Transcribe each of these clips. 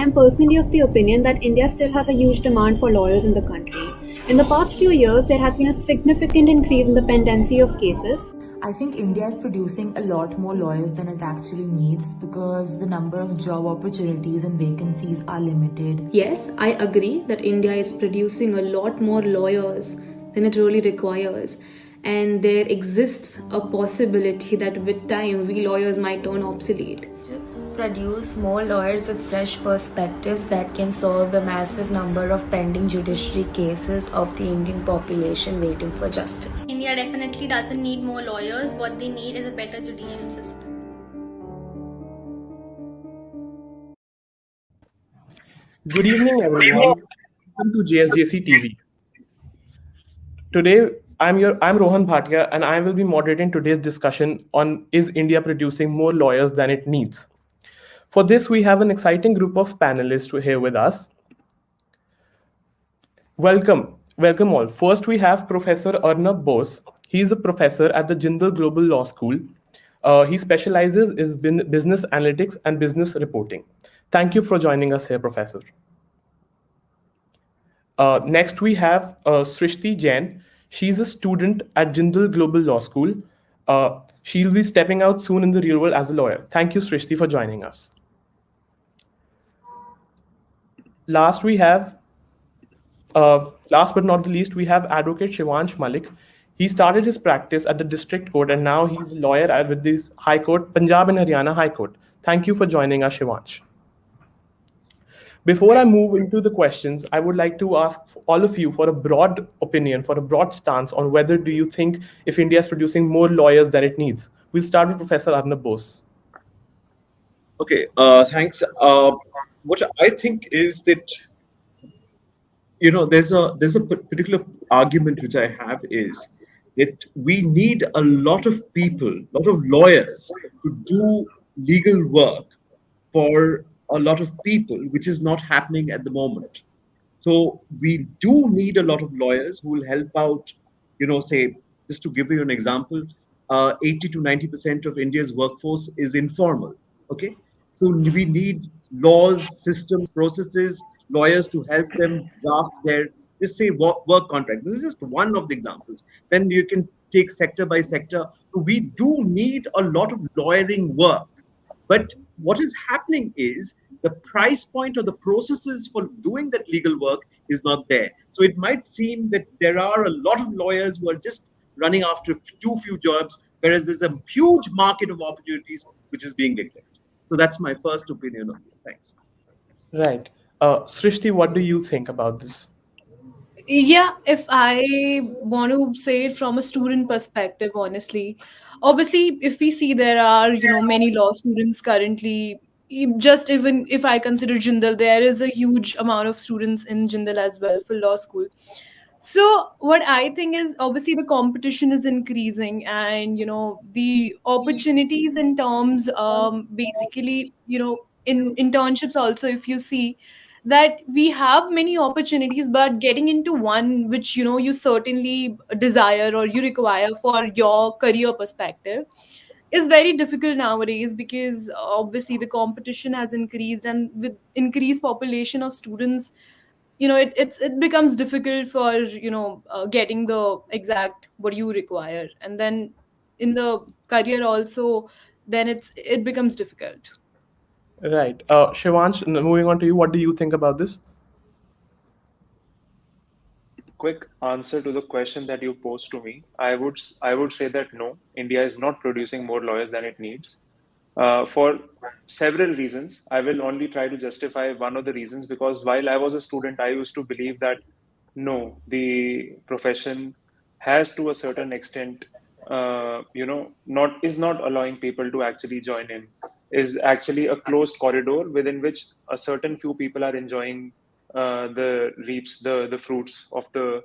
am personally of the opinion that India still has a huge demand for lawyers in the country. In the past few years, there has been a significant increase in the pendency of cases. I think India is producing a lot more lawyers than it actually needs because the number of job opportunities and vacancies are limited. Yes, I agree that India is producing a lot more lawyers than it really requires. And there exists a possibility that with time, we lawyers might turn obsolete. Produce more lawyers with fresh perspectives that can solve the massive number of pending judiciary cases of the Indian population waiting for justice. India definitely doesn't need more lawyers. What they need is a better judicial system. Good evening, everyone. Welcome to JSJC TV. Today, I'm Rohan Bhatia, and I will be moderating today's discussion on is India producing more lawyers than it needs. For this, we have an exciting group of panelists here with us. Welcome all. First, we have Professor Arnab Bose. He is a professor at the Jindal Global Law School. He specializes in business analytics and business reporting. Thank you for joining us here, Professor. Next, we have Srishti Jain. She's a student at Jindal Global Law School. She'll be stepping out soon in the real world as a lawyer. Thank you, Srishti, for joining us. Last but not the least, we have Advocate Shivansh Malik. He started his practice at the District Court and now he's a lawyer with the High Court, Punjab and Haryana High Court. Thank you for joining us, Shivansh. Before I move into the questions, I would like to ask all of you for a broad opinion, for a broad stance on whether do you think if India is producing more lawyers than it needs. We'll start with Professor Arnab Bose. Okay, thanks. What I think is that, there's a particular argument which I have is that we need a lot of people, a lot of lawyers to do legal work for a lot of people, which is not happening at the moment. So we do need a lot of lawyers who will help out, say, just to give you an example, 80 to 90% of India's workforce is informal, okay? So we need laws, systems, processes, lawyers to help them draft their, just say, work contract. This is just one of the examples. Then you can take sector by sector. So we do need a lot of lawyering work. But what is happening is the price point or the processes for doing that legal work is not there. So it might seem that there are a lot of lawyers who are just running after too few jobs, whereas there's a huge market of opportunities which is being neglected. So that's my first opinion on this. Thanks. Right. Srishti, what do you think about this? Yeah, if I want to say it from a student perspective, honestly, obviously, if we see there are, many law students currently, just even if I consider Jindal, there is a huge amount of students in Jindal as well for law school. So what I think is obviously the competition is increasing and, the opportunities in terms, basically, in internships also, if you see, that we have many opportunities but getting into one which you certainly desire or you require for your career perspective is very difficult nowadays because obviously the competition has increased and with increased population of students it becomes difficult for getting the exact what you require, and then in the career also then it becomes difficult. Right. Shivansh, moving on to you, what do you think about this? Quick answer to the question that you posed to me. I would say that no, India is not producing more lawyers than it needs. For several reasons. I will only try to justify one of the reasons because while I was a student, I used to believe that no, the profession has to a certain extent, not allowing people to actually join in, is actually a closed corridor within which a certain few people are enjoying the fruits of the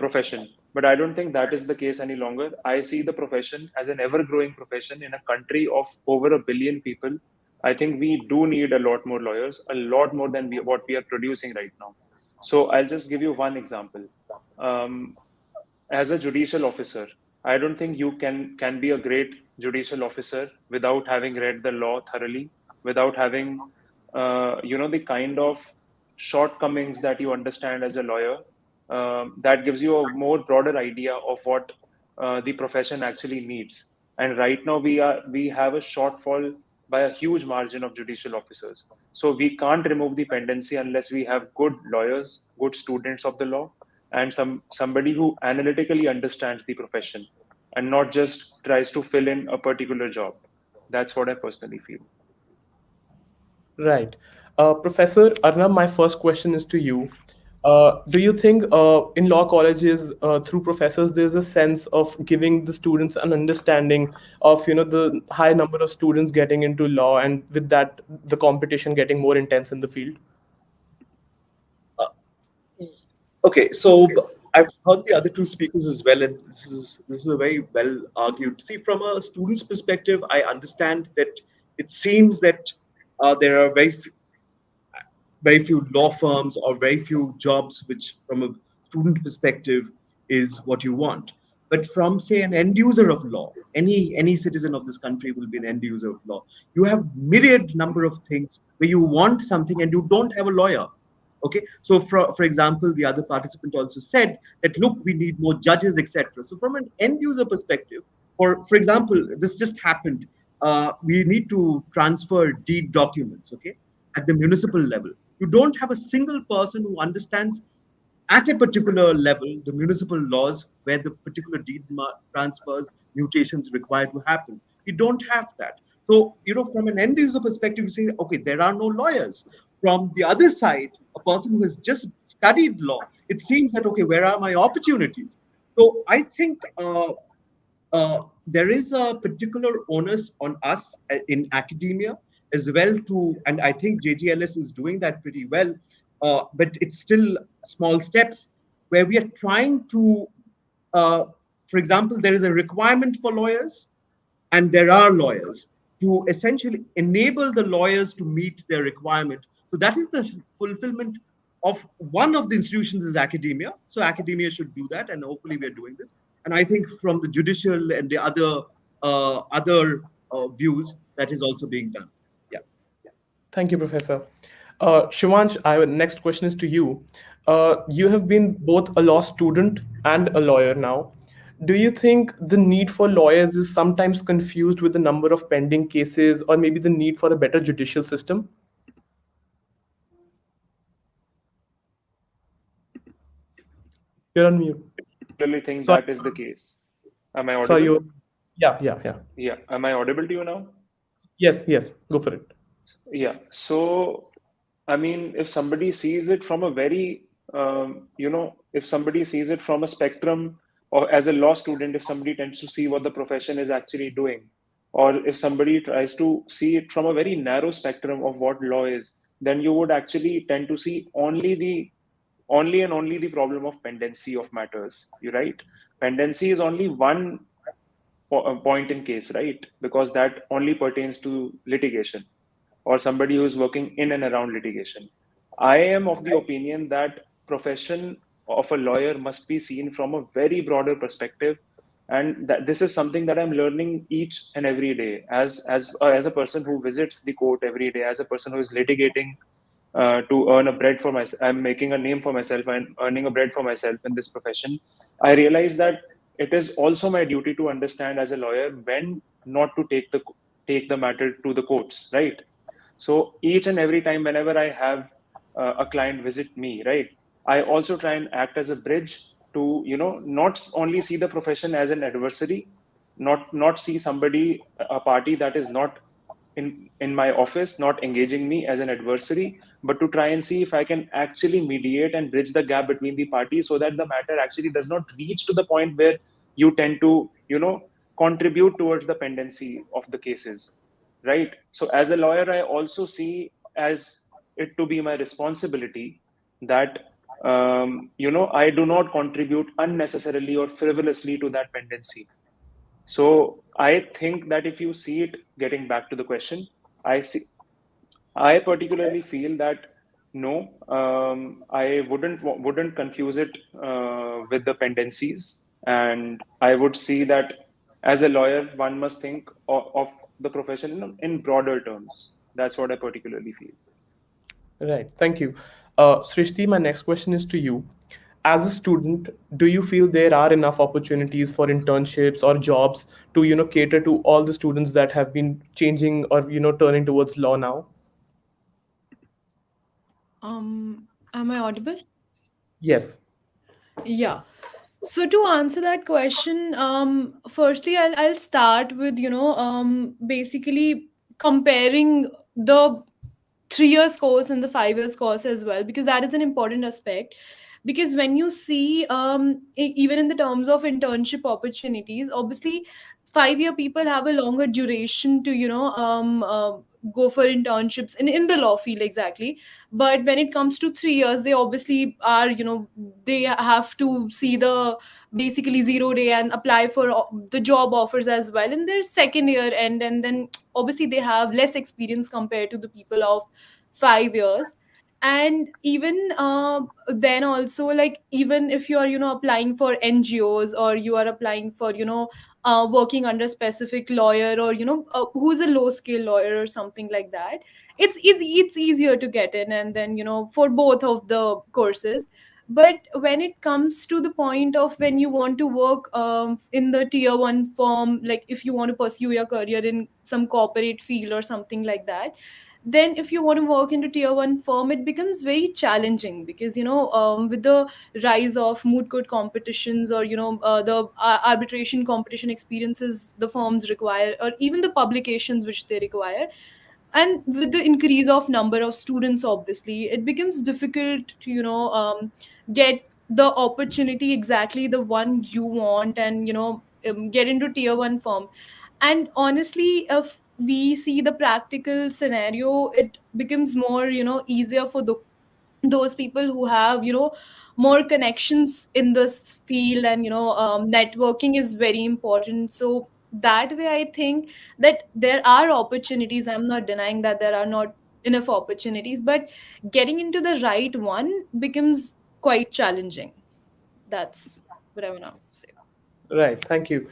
profession. But I don't think that is the case any longer. I see the profession as an ever-growing profession in a country of over 1 billion people. I think we do need a lot more lawyers, a lot more than what we are producing right now. So I'll just give you one example. As a judicial officer, I don't think you can be a great judicial officer without having read the law thoroughly, without having the kind of shortcomings that you understand as a lawyer, that gives you a more broader idea of what the profession actually needs. And right now we have a shortfall by a huge margin of judicial officers. So we can't remove the pendency unless we have good lawyers, good students of the law, and somebody who analytically understands the profession and not just tries to fill in a particular job. That's what I personally feel. Right. Professor Arnab, my first question is to you. Do you think in law colleges, through professors, there's a sense of giving the students an understanding of, the high number of students getting into law, and with that, the competition getting more intense in the field? Okay, so I've heard the other two speakers as well, and this is a very well argued. See, from a student's perspective, I understand that it seems that there are very few law firms or very few jobs which, from a student perspective, is what you want. But from, say, an end user of law, any citizen of this country will be an end user of law. You have myriad number of things where you want something and you don't have a lawyer. Okay, so for example, the other participant also said that, look, we need more judges, etc. So from an end user perspective, for example, this just happened. We need to transfer deed documents, okay, at the municipal level. You don't have a single person who understands at a particular level the municipal laws where the particular deed transfers, mutations required to happen. We don't have that. So, from an end user perspective, you say, okay, there are no lawyers. From the other side, a person who has just studied law, it seems that, okay, where are my opportunities? So I think there is a particular onus on us in academia as well and I think JGLS is doing that pretty well, but it's still small steps where we are trying to, for example, there is a requirement for lawyers and there are lawyers to essentially enable the lawyers to meet their requirement. So that is the fulfillment of one of the institutions is academia. So academia should do that, and hopefully we are doing this. And I think from the judicial and the other views, that is also being done. Yeah. Thank you, Professor. Shivansh, our next question is to you. You have been both a law student and a lawyer now. Do you think the need for lawyers is sometimes confused with the number of pending cases, or maybe the need for a better judicial system? You're on mute. I really think Sorry. that is the case. Am I audible? Sorry, yeah. Yeah. Am I audible to you now? Yes. Go for it. Yeah. So, I mean, if somebody sees it from a very, if somebody sees it from a spectrum, or as a law student, if somebody tends to see what the profession is actually doing, or if somebody tries to see it from a very narrow spectrum of what law is, then you would actually tend to see only the problem of pendency of matters. You're right. Pendency is only one point in case, right? Because that only pertains to litigation or somebody who is working in and around litigation. I am of the opinion that profession of a lawyer must be seen from a very broader perspective, and that this is something that I'm learning each and every day as a person who visits the court every day, as a person who is litigating to earn a bread for myself. I'm making a name for myself and earning a bread for myself in this profession. I realize that it is also my duty to understand as a lawyer when not to take the matter to the courts, right? So each and every time, whenever I have a client visit me, right, I also try and act as a bridge to, not only see the profession as an adversary, not see somebody, a party that is not in my office, not engaging me as an adversary, but to try and see if I can actually mediate and bridge the gap between the parties so that the matter actually does not reach to the point where you tend to, contribute towards the pendency of the cases, right? So as a lawyer, I also see as it to be my responsibility that I do not contribute unnecessarily or frivolously to that pendency. So I think that if you see it, getting back to the question, I particularly feel that no, I wouldn't confuse it with the pendencies, and I would see that as a lawyer, one must think of the profession in broader terms. That's what I particularly feel. Right. Thank you. Srishti, my next question is to you. As a student, do you feel there are enough opportunities for internships or jobs to, cater to all the students that have been changing or, turning towards law now? Am I audible? Yes. Yeah. So to answer that question, firstly, I'll start with basically comparing the 3 years course and the 5 years course as well, because that is an important aspect. Because when you see even in the terms of internship opportunities, obviously 5 year people have a longer duration to go for internships in the law field exactly. But when it comes to 3 years, they obviously are, they have to see the basically 0 day and apply for the job offers as well in their second year, and then obviously they have less experience compared to the people of 5 years. And even then also, like, even if you are applying for NGOs, or you are applying for working under specific lawyer, or who's a low skill lawyer or something like that, it's easier to get in, and then for both of the courses. But when it comes to the point of when you want to work in the tier 1 firm, like if you want to pursue your career in some corporate field or something like that, then if you want to work into tier 1 firm, it becomes very challenging, because with the rise of moot court competitions, or the arbitration competition experiences the firms require, or even the publications which they require, and with the increase of number of students, obviously it becomes difficult to get the opportunity exactly the one you want, and get into tier 1 firm. And honestly, if we see the practical scenario, it becomes more easier for those people who have more connections in this field, and networking is very important. So that way I think that there are opportunities. I'm not denying that there are not enough opportunities, but getting into the right one becomes quite challenging. That's what I want to say. Right. Thank you.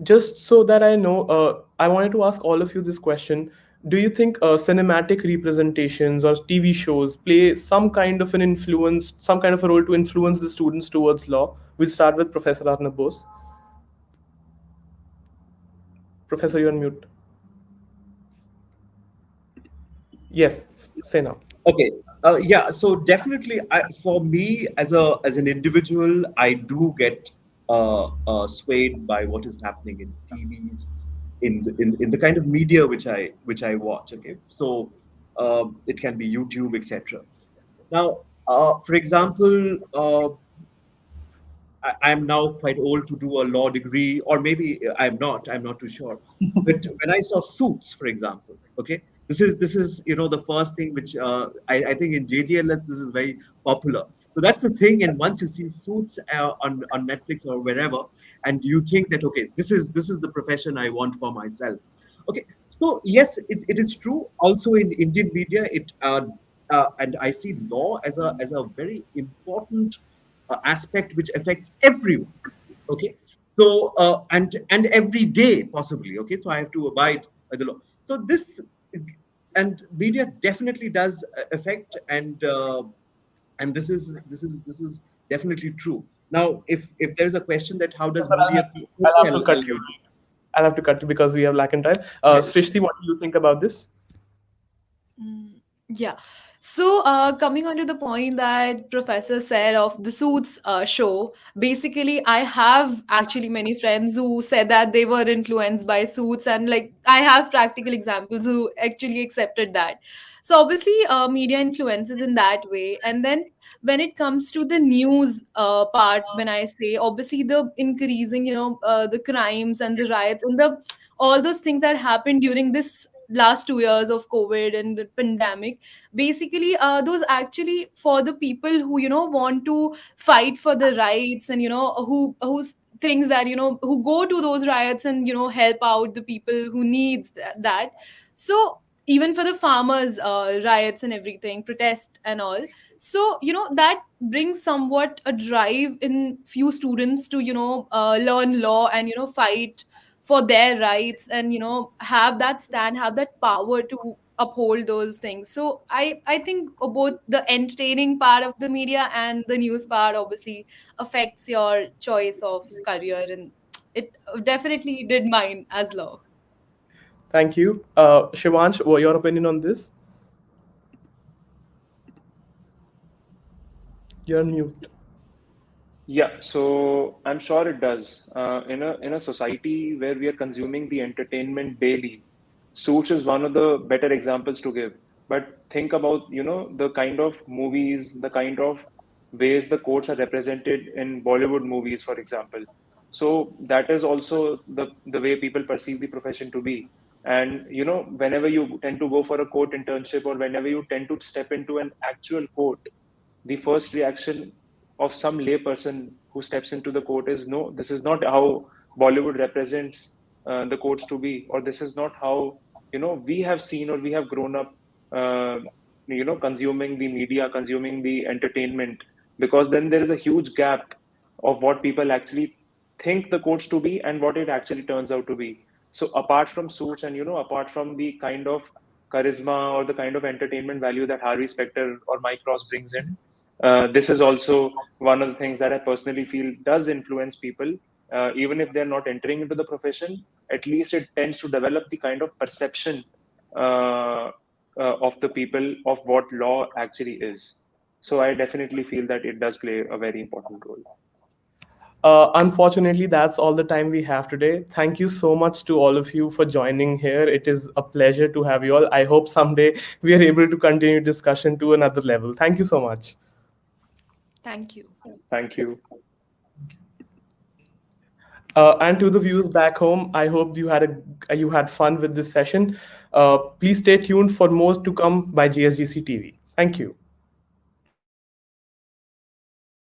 Just so that I know, I wanted to ask all of you this question. Do you think cinematic representations or TV shows play some kind of an influence, some kind of a role to influence the students towards law? We'll start with Professor Arnab Bose. Professor, you're on mute. Yes, say now. Okay. Yeah. So definitely, for me as an individual, I do get swayed by what is happening in TVs, in the kind of media which I watch. Okay. So it can be YouTube, etc. Now, for example, I'm now quite old to do a law degree, or maybe I'm not. I'm not too sure. But when I saw Suits, for example, okay, this is the first thing which I think in JGLS this is very popular. So that's the thing. And once you see Suits on Netflix or wherever, and you think that okay, this is the profession I want for myself. Okay, so yes, it is true. Also in Indian media, and I see law as a very important aspect which affects everyone. Okay, so and every day possibly. Okay, so I have to abide by the law. So this and media definitely does affect, and this is definitely true. Now, if there's a question that how does Professor, media I'll have okay, to cut I'll you. use I'll have to cut you because we have lack in time. it. Srishti, what do you think about this? Yeah. So, coming on to the point that Professor said of the Suits show, basically, I have actually many friends who said that they were influenced by Suits, and like I have practical examples who actually accepted that. So, obviously, media influences in that way. And then when it comes to the news part, when I say obviously the increasing, the crimes and the riots and the all those things that happened during this last 2 years of COVID and the pandemic, basically those actually for the people who want to fight for the rights, and who's things that who go to those riots and help out the people who needs that. So even for the farmers riots and everything, protest and all, so that brings somewhat a drive in few students to learn law and fight for their rights, and have that stand, have that power to uphold those things. So I think both the entertaining part of the media and the news part obviously affects your choice of career, and it definitely did mine as law. Thank you. Shivansh, what your opinion on this? You're on mute. Yeah, so I'm sure it does. In a society where we are consuming the entertainment daily, Suits is one of the better examples to give. But think about, the kind of movies, the kind of ways the courts are represented in Bollywood movies, for example. So that is also the way people perceive the profession to be. And whenever you tend to go for a court internship or whenever you tend to step into an actual court, the first reaction of some layperson who steps into the court is, no, this is not how Bollywood represents the courts to be, or this is not how we have seen or we have grown up consuming the media, consuming the entertainment, because then there is a huge gap of what people actually think the courts to be and what it actually turns out to be. So apart from Suits and apart from the kind of charisma or the kind of entertainment value that Harvey Specter or Mike Ross brings in, this is also one of the things that I personally feel does influence people. Even if they're not entering into the profession, at least it tends to develop the kind of perception of the people of what law actually is. So I definitely feel that it does play a very important role. Unfortunately, that's all the time we have today. Thank you so much to all of you for joining here. It is a pleasure to have you all. I hope someday we are able to continue discussion to another level. Thank you so much. Thank you. Thank you. And to the viewers back home, I hope you had fun with this session. Please stay tuned for more to come by JSJC TV. Thank you.